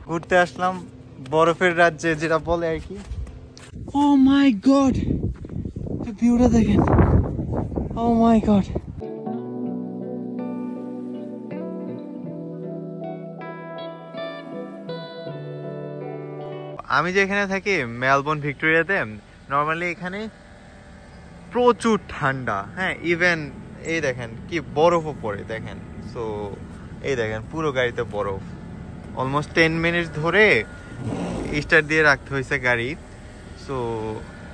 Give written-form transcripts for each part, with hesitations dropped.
ঘুরতে আসলাম বরফের রাজ্যে, যেটা বলে আর কি। ও মাই গড, ভিউটা দেখেন। ও মাই গড, আমি যেখানে থাকি মেলবোর্ন ভিক্টোরিয়াতে, নর্মালি এখানে প্রচুর ঠান্ডা। হ্যাঁ, ইভেন এই দেখেন কি বরফও পড়ে দেখেন। সো এই দেখেন পুরো গাড়িতে বরফ। অলমোস্ট 10 মিনিট ধরে স্টার্ট দিয়ে রাখতে হয়েছে গাড়ি। সো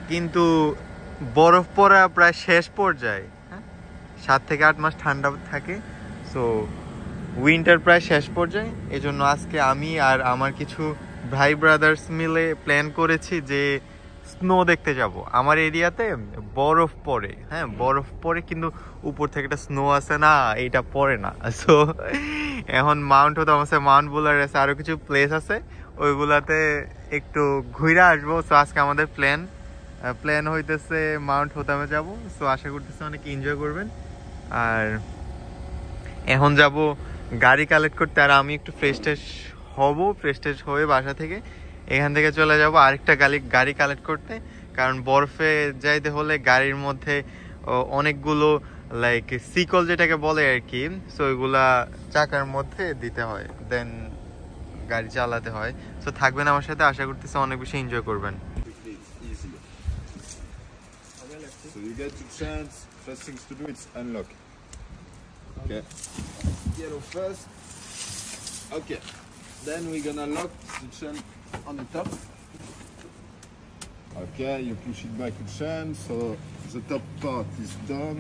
কিন্তু বরফ পড়া প্রায় শেষ পর্যায়ে। হ্যাঁ, 7 থেকে 8 মাস ঠান্ডা থাকে। সো উইন্টার প্রায় শেষ পর্যায়ে। এই জন্য আজকে আমি আর আমার কিছু ভাই ব্রাদার্স মিলে প্ল্যান করেছি যে স্নো দেখতে যাব। আমার এরিয়াতে বরফ পড়ে, হ্যাঁ বরফ পড়ে, কিন্তু উপর থেকে একটা স্নো আছে না, এইটা পড়ে না। সো এখন মাউন্ট হোতাম আছে, মাউন্ট বুলার আছে, আরও কিছু প্লেস আছে, ওইগুলাতে একটু ঘুরে আসবো। সো আজকে আমাদের প্ল্যান হইতেছে মাউন্ট হোতামে যাব। সো আশা করতেছি অনেক এনজয় করবেন। আর এখন যাব গাড়ি কালেক্ট করতে, আর আমি একটু ফ্রেশ ট্রেশ হয়ে বাসা থেকে এখান থেকে চলে যাব আরেকটা গাড়ি কালেক্ট করতে। কারণ বরফে যাইতে হলে গাড়ির মধ্যে অনেকগুলো লাইক সিকল যেটাকে বলে আর কি, সো ওইগুলা চাকার মধ্যে দিতে হয়, দেন গাড়ি চালাতে হয়। সো থাকবেন আমার সাথে, আশা করতেছি অনেক বেশি এনজয় করবেন। So you get to chance, first things to do is unlock. Okay. Yellow first. Okay. Then we're gonna lock the chain on the top. Okay, you push it back to chain, so the top part is done.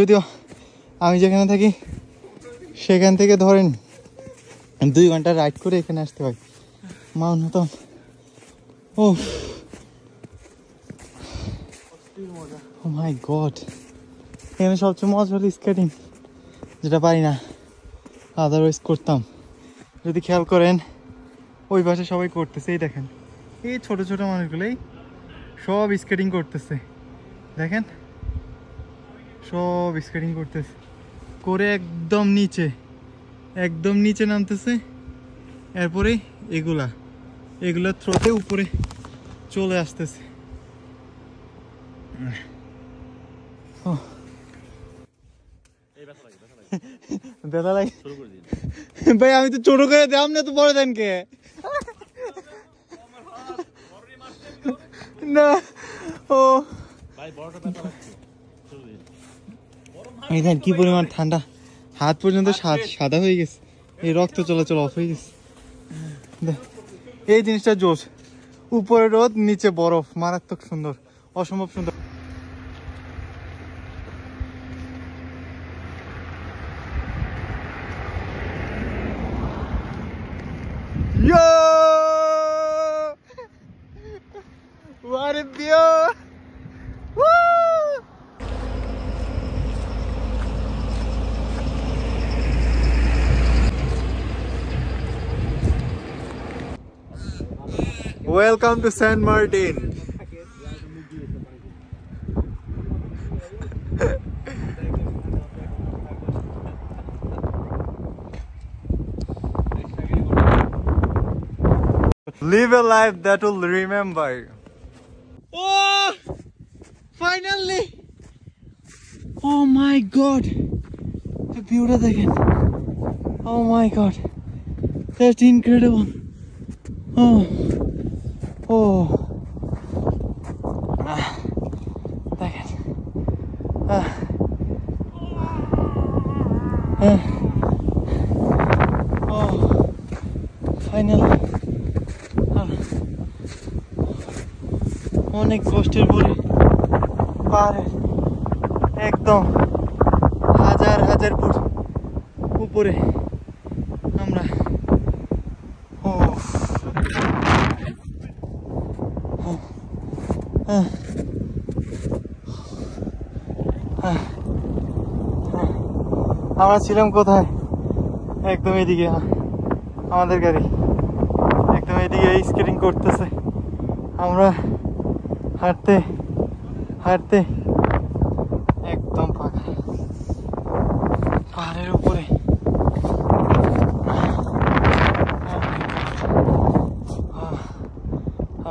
যদিও আমি যেখানে থাকি সেখান থেকে ধরেন 2 ঘন্টা ride করে এখানে আসতে হয় মাউন্ট হোতাম। ও মাই গড, এখানে সবচেয়ে মজা হলো স্কেটিং, যেটা পারি না, আদারওয়াইজ করতাম। যদি খেয়াল করেন ওই পাশে সবাই করতেছে, এই দেখেন এই ছোট ছোট মানুষগুলোই সব স্কেটিং করতেছে, দেখেন সব স্কেটিং করতেছে করে একদম নিচে নামতেছে। এরপরে এগুলা থ্রোতে উপরে চলে আসতেছে। ব্যথা লাগে ভাই, আমি তো ছোট করে দাম না, তো বড় দেন কে না। ও দেখেন কি পরিমাণ ঠান্ডা, হাত পর্যন্ত সাদা হয়ে গেছে, এই রক্ত চলাচল অফ হয়ে গেছে। এই জিনিসটা জোশ, উপরে রোদ নিচে বরফ, মারাত্মক সুন্দর, অসম্ভব সুন্দর। What a view! Woo! Welcome to San Martin. Live a life that will remember. Oh, finally! Oh my god, the beauty again. Oh my god, that's incredible. Oh, দেখেন ফাইনাল। অনেক কষ্টের পরে পাহাড়ে একদম হাজার ফুট উপরে আমরা। আমরা ছিলাম কোথায়? একদম এদিকে আমাদের গাড়ি একদম এদিকে স্কেটিং করতেছে। আমরা হাঁটতে হাঁটতে একদম ফাঁকা পাহাড়ের উপরে।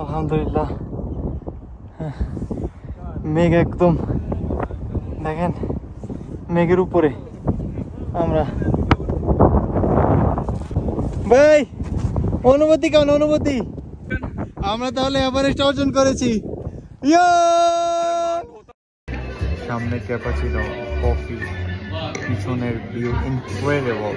আলহামদুলিল্লাহ, মেঘ একদম দেখেন, মেঘের উপরে আমরা। ভাই অনুভূতি কেমন? অনুভূতি? আমরা তাহলে এভারেস্ট অর্জন করেছি। সামনে ক্যাপাচিনো, কফি, পিছনের ভিউ ইনক্রেডিবল।